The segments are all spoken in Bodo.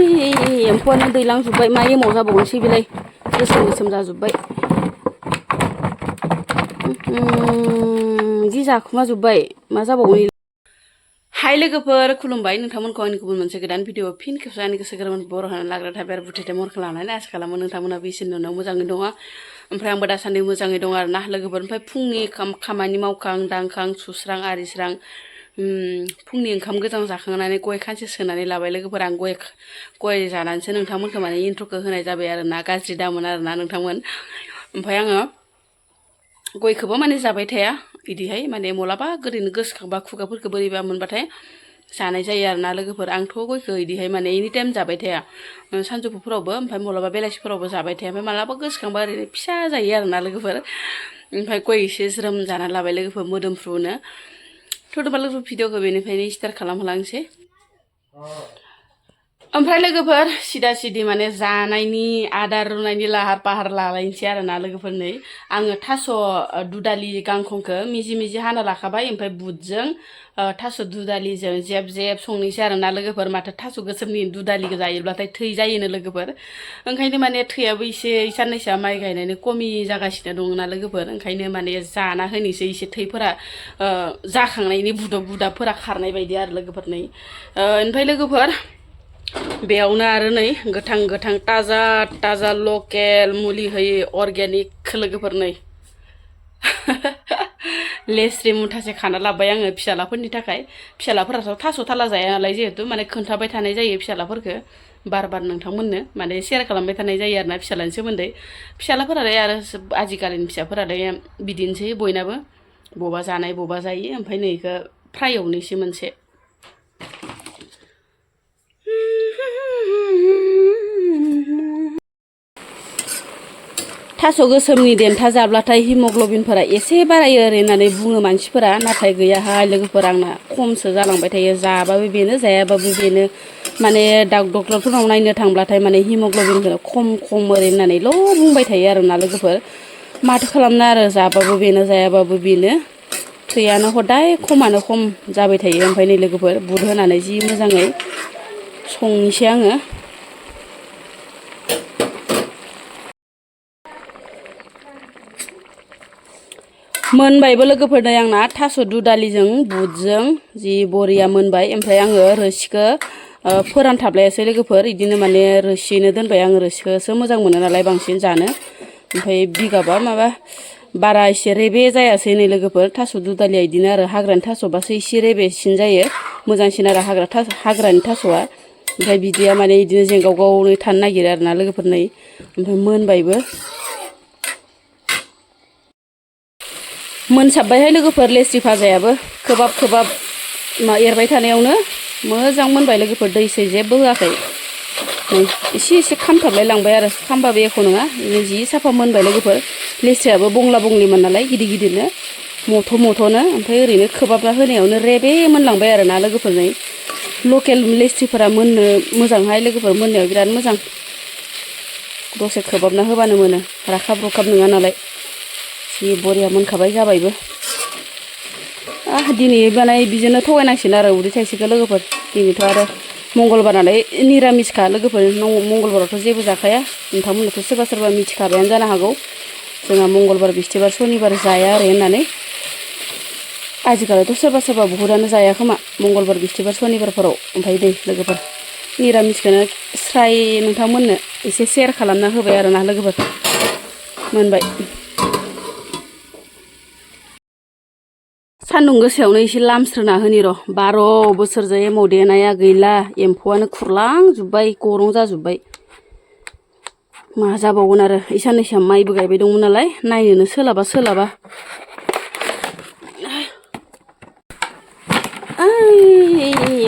एम्फौआनो दैलांजोब्बाय मा एमाव जाबावनोसै बेलाय गोसोम गोसोम जाजोब्बाय जि जाखुमाजोब्बाय मा जाबावगोन हाय लोगोफोर खुलुमबाय नोंथांमोनखौ आंनि गुबुन मोनसे गोदान भिडिअ फिन खेबसे आंनि गोसो गोरबोनि बर' होनानै लाग्रा थाबाय आरो बुथेथे महरखौ लानानै आसा खालामो नोंथांमोनाबो इसोरनि उनाव मोजाङै दङ ओमफ्राय आंबो दासान्दि मोजाङै दङ आरो ना लोगोफोर ओमफ्राय फुंनि खामानि मावखां दांखां सुस्रां आरिस्रां फुंनि ओंखाम गोजां जाखांनानै गय खानसे सोनानै लाबाय लोगोफोर आं गय जानानैसो नोंथांमोनखौ माने इन्ट्र'खौ होनाय जाबाय आरो ना गाज्रि दामोन आरो ना नोंथांमोन ओमफ्राय आङो गयखौबो माने जाबाय थाया बिदिहाय माने मालाबा ओरैनो गोसोखांबा खुगाफोरखौ बोरैबा मोनबाथाय जानाय जायो आरो ना लोगोफोर आंथ' गयखौ बिदिहाय माने एनि टाइम जाबाय थाया सानजौफुफोरावबो ओमफ्राय मालाबा बेलासिफोरावबो जाबाय थाया ओमफ्राय मालाबा गोसोखांबा ओरैनो फिसा जायो आरो ना लोगोफोर ओमफ्राय गय एसे ज्रोम जाना लाबाय लोगोफोर मोदोमफ्रुनो थ'दोबा लोगोफोर भिडिअखौ बेनिफ्रायनो स्टार्ट खालामहोलांसै ओमफ्राय लोगोफोर सिदा सिदि माने जानायनि आदार रुनायनि लाहार फाहार लालायनोसै आरो ना लोगोफोर नै आङो थास' दुदालि गांखंखौ मिजि मिजि हाना लाखाबाय ओमफ्राय बुटजों थास' दुदालिजों जेब जेब संनोसै आरो ना लोगोफोर माथो थास' गोसोमनि दुदालिखौ जायोब्लाथाय थै जायोनो लोगोफोर ओंखायनो माने थैयाबो एसे साननैसोआ माइ गायनायनि खमि जागासिनो दङ ना लोगोफोर ओंखायनो माने जाना होनोसै एसे थैफोरा जाखांनायनि बुदाबफोरा खारनाय बायदि आरो लोगोफोर नै ओमफ्राय लोगोफोर बेयावनो आरो नै गोथां ताजा लकेल मुलि होयै अर्गेनिक लोगोफोर नै लेस्रि मुथासे खाना लाबाय आङो फिसालाफोरनि थाखाय फिसालाफोराथ' थास' थाला जाया नालाय जिहेथु माने खोन्थाबाय थानाय जायो फिसालाफोरखौ बार नोंथांमोननो माने सेयार खालामबाय थानाय जायो आरोना फिसालानि सोमोन्दै फिसालाफोरालाय आरो आजिखालिनि फिसाफोरालाय बिदिनोसै बयनाबो बबा जानाय बबा जायो ओमफ्राय नै बेखौ फ्राय एवनोसै मोनसे थास' गोसोमनि देन्था जाब्लाथाय हिमग्ल'बिनफोरा एसे बारायो ओरै होननानै बुङो मानसिफोरा नाथाय गैयाहाय लोगोफोर आंना खमसो जालांबाय थायो जाबाबो बेनो जायाबाबो बेनो माने डक्टरफोरनाव नायनो थांब्लाथाय माने हिमग्ल'बिनखौ खम ओरै होननानैल' बुंबाय थायो आरोना लोगोफोर माथो खालामनो आरो जाबाबो बेनो जायाबाबो बेनो थैयानो हदाय खमानो खम जाबाय थायो ओमफ्राय नै लोगोफोर बुद होनानै जि मोजाङै संनोसै आङो मोनबायबो लोगोफोर नै आंना थास' दुदालिजों बुटजों जि बरिया मोनबाय ओमफ्राय आङो रोसिखौ फोरानथाबलायासै लोगोफोर बिदिनो माने रोसियैनो दोनबाय आङो रोसिखौसो मोजां मोनो नालाय बांसिन जानो ओमफ्राय बिगाबा माबा बारा एसे रेबे जायासै नै लोगोफोर थास' दुदालिया बिदिनो आरो हाग्रानि थास'बासो एसे रेबेसिन जायो मोजांसिन आरो हाग्रानि थास'आ ओमफ्राय बिदिया माने बिदिनो जेंगावगावनो थानो नागिरो आरोना लोगोफोर नै ओमफ्राय मोनबायबो मोनसाबबायहाय लोगोफोर लेस्रि भाजायाबो खोबाब एरबाय थानायावनो मोजां मोनबाय लोगोफोर दै सै जेबो होआखै नै एसे खामथाबलाय लांबाय आरो खामबाबो एख' नङा जि साफा मोनबाय लोगोफोर लेस्रियाबो बंलाबंलिमोन नालाय गिदिरनो मथ'नो ओमफ्राय ओरैनो खोबाबना होनायावनो रेबे मोनलांबाय आरो ना लोगोफोर नै लकेल लेस्रिफोरा मोननो मोजांहाय लोगोफोर मोननायाव बिराद मोजां दसे खोबाबना होबानो मोनो राखाब रुखाब नङा नालाय जि बरिया मोनखाबाय जाबायबो दिनै माने बिजोंनो थगायनांसिगोन आरो उदै थाइसेखौ लोगोफोर दिनैथ' आरो मंगलबार नालाय निरामिसखा लोगोफोर मंगलबारावथ' जेबो जाखाया नोंथांमोनाथ' सोरबा मिथिखाबायानो जानो हागौ जोंहा मंगलबार बिस्थिबार सनिबार जाया आरो होननानै आजिखालिथ' सोरबा बहुदानो जाया खोमा मंगलबार बिस्थिबार सनिबारफोराव ओमफ्राय दै लोगोफोर निरामिसखौनो स्राय नोंथांमोननो एसे सेयार खालामना होबाय आरोना लोगोफोर मोनबाय सान्दुं गोसायावनो एसे लामस्रोना होनि र' 12 बोसोरजों एमाव देनाया गैला एम्फौआनो खुरलांजोब्बाय गरं जाजोब्बाय मा जाबावगोन आरो साननैसो माइबो गायबाय दंमोन नालाय नायनोनो सोलाबा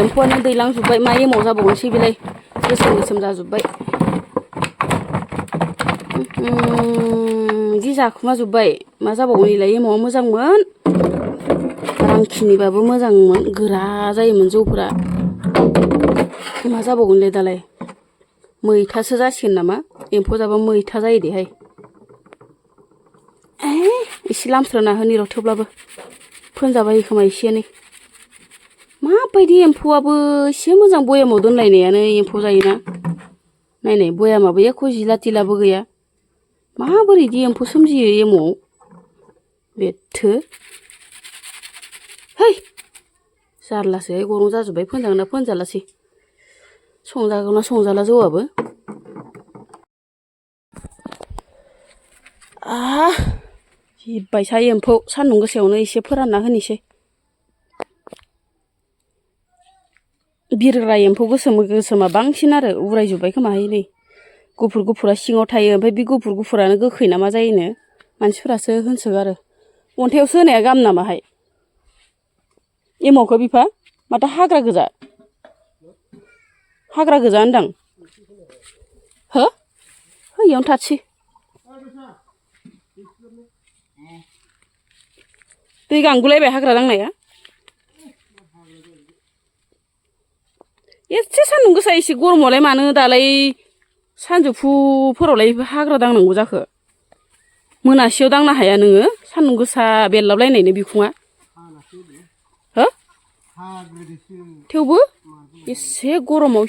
एम्फौआनो दैलांजोब्बाय मा एमाव जाबावनोसै बेलाय गोसोम जाजोब्बाय जि जाखुमाजोब्बाय मा जाबावगोन बेलाय एमावआ मोजांमोन रांखिनिबाबो मोजांमोन गोरा जायोमोन जौफोरा मा जाबावगोनलै दालाय मैथासो जासिगोन नामा एम्फौ जाबा मैथा जायो देहाय एसे लामस्रोना होनि र' थेवब्लाबो फोनजाबाय खोमा एसेयानो माबायदि एम्फौआबो एसे मोजां बयामाव दोनलायनायानो एम्फौ जायोना नायनाय बयामाबो एख' जिला तिलाबो गैया माबोरै इदि एम्फौ सोमजियो एमावआव बेथो है जारलासोहाय गरम जाजोब्बाय फोनजागोन ना फोनजालासै संजागोन ना संजाला जौआबो जिबायसा एम्फौ सान्दुं गोसायावनो एसे फोरानना होनोसै बिरग्रा एम्फौ गोसोम गोसोमा बांसिन आरो उरायजोब्बाय खोमाहाय नै गुफुर गुफुरा सिङाव थायो ओमफ्राय बे गुफुर गुफुरानो गोखै ना मा जायोनो मानसिफोरासो होनसोगारो अन्थायावसो होनाया गाहाम नामाहाय एमावखौ बिफा माथो हाग्रा गोजा होनदां हो इयावनो थाथसै दै गांगुलायबाय हाग्रा दांनाया एसे सान्दुं गोसा एसे गरमावलाय मानो दालाय सानजौफुफोरावलाय हाग्रा दांनांगौ जाखो मोनासेयाव दांनो हाया नोङो सान्दुं गोसा बेरलाबलायनायनो बिखुङा हो थेवबो एसे गरमाव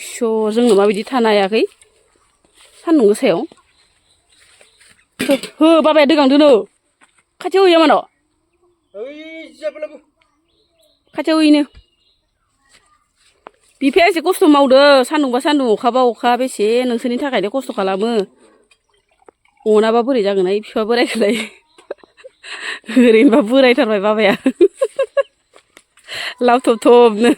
जोंनो माबायदि थानो हायाखै सान्दुं गोसायाव हो बाबाया दोगांदोनो खाथियाव हैया मानो खाथियाव हैनो बिफाया एसे खस्थ' मावदो सान्दुंबा सान्दुं अखाबा अखा बेसे नोंसोरनि थाखायनो खस्थ' खालामो अनाबा बोरै जागोनहाय बिफा बोरायखौलाय ओरैनोबा बोरायथारबाय बाबाया लावथब थबनो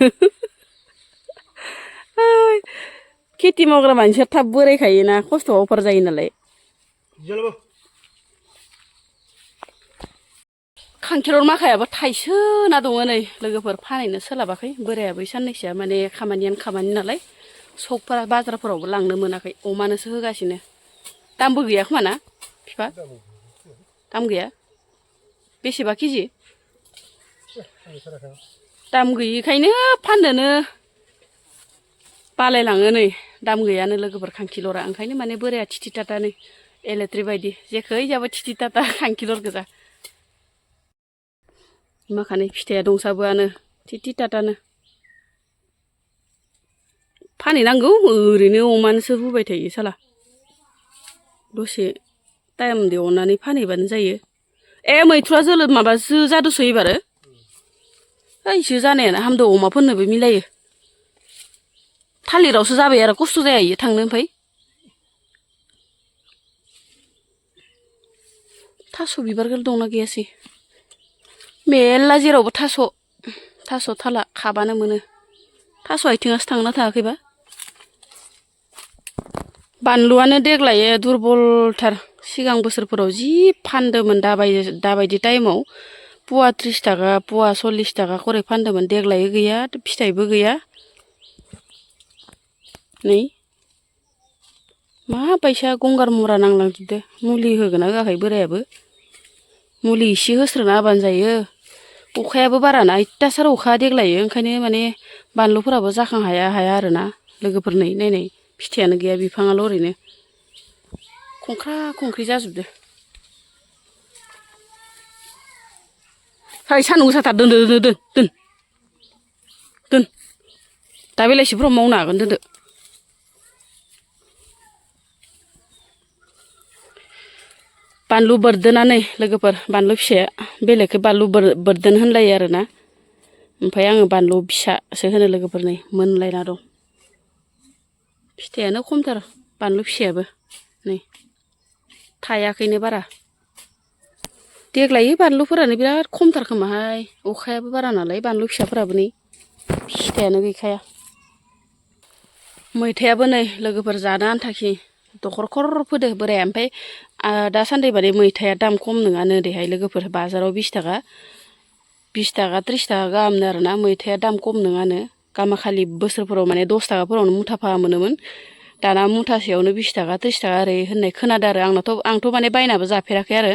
खेथि मावग्रा मानसिया थाब बोरायखायोना खस्थ' अफार जायो नालाय खांखिलर माखायाबो थाइसोना दङ नै लोगोफोर फानहैनो सोलाबाखै बोरायाबो साननैसोआ माने खामानियानो खामानि नालाय सकफोरा बाजारफोरावबो लांनो मोनाखै अमानोसो होगासिनो दामबो गैया खोमा ना बिफा दाम गैया बेसेबा केजि दाम गैयिखायनो फाननोनो बालायलाङो नै दाम गैयानो लोगोफोर खांखिलरा ओंखायनो माने बोराया थिथि थाथानो इलेक्ट्रिक बायदि जेखै जाबो थिथि थाथा खांखिलर गोजा माखानै फिथाइया दंसाबोआनो थिथि थाथानो फानहैनांगौ ओरैनो अमानोसो होबाय थायो साला दसे टाइम दिहुननानै फानहैबानो जायो मैथ्रुआ जोलो माबासो जादोसो एबारो ओइसो जानायानो हामदो अमाफोरनोबो मिलायो थालिरावसो जाबाय आरो खस्थ' जाया इयो थांनो ओमफ्राय थास' बिबारफोर दंना गैयासै मेरला जेरावबो थास' थाला खाबानो मोनो थास' आथिङासो थांना थाङाखैबा बानलुआनो देग्लाय दुरबलथार सिगां बोसोरफोराव जि फानदोंमोन दाबायदि टाइमाव पुवा 30 थाखा पुवा 40 थाखा खरै फानदोंमोन देग्लाय गैया फिथाइबो गैया नै माबायसा गंगार मुरा नांलांजोबदो मुलि होगोना होआखै बोरायाबो मुलि एसे होस्रोना होबानो जायो अखायाबो बाराना अयथासार अखा देग्लाय ओंखायनो माने बानलुफोराबो जाखां हाया आरोना लोगोफोर नायनाय फिथाइयानो गैया बिफाङाल' ओरैनो खंख्रा खंख्रि जाजोबदो है सान्दुं गोसाथार दोन दा बेलासिफोराव मावनो हागोन दोनदो बानलु बोरदोनानै लोगोफोर बानलु फिसाया बेलेगखौ बानलु बोरदोन होनलायो आरोना ओमफ्राय आङो बानलु फिसासो होनो लोगोफोर नै मोनलायना दं फिथाइयानो खमथार बानलु फिसायाबो नै थायाखैनो बारा देग्लाय बानलुफोरानो बिराद खमथार खोमाहाय अखायाबो बारा नालाय बानलु फिसाफोराबो नै फिथाइयानो गैखाया मैथायाबो नै लोगोफोर जानो आन्थाखि दखरखर फोदो बोराया ओमफ्राय दासान्दि माने मैथाया दाम खम नङानो ओरैहाय लोगोफोर बाजाराव 20 थाखा 30 थाखा गाहामनो आरोना मैथाया दाम खम नङानो गामाखालि बोसोरफोराव माने 10 थाखाफोरावनो मुथाफा मोनोमोन दाना मुथासेयावनो 20 थाखा 30 थाखा ओरै होननाय खोनादों आरो आंथ' माने बायनाबो जाफेराखै आरो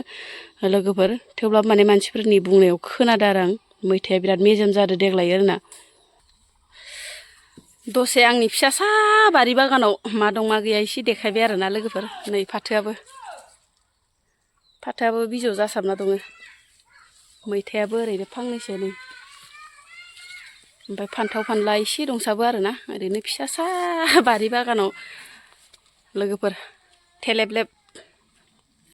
लोगोफोर थेवब्लाबो माने मानसिफोरनि बुंनायाव खोनादों आरो आं मैथाया बिराद मेजेम जादो देग्लाय आरोना दसे आंनि फिसासा बारि बागानाव मा दं मा गैया एसे देखायबाय आरोना लोगोफोर नै फाथोआबो बिजौ जासाबना दङ मैथायाबो ओरैनो फांनैसो नै ओमफ्राय फान्थाव फानला एसे दंसाबो आरोना ओरैनो फिसासा बारि बागानाव लोगोफोर थेलेबलेब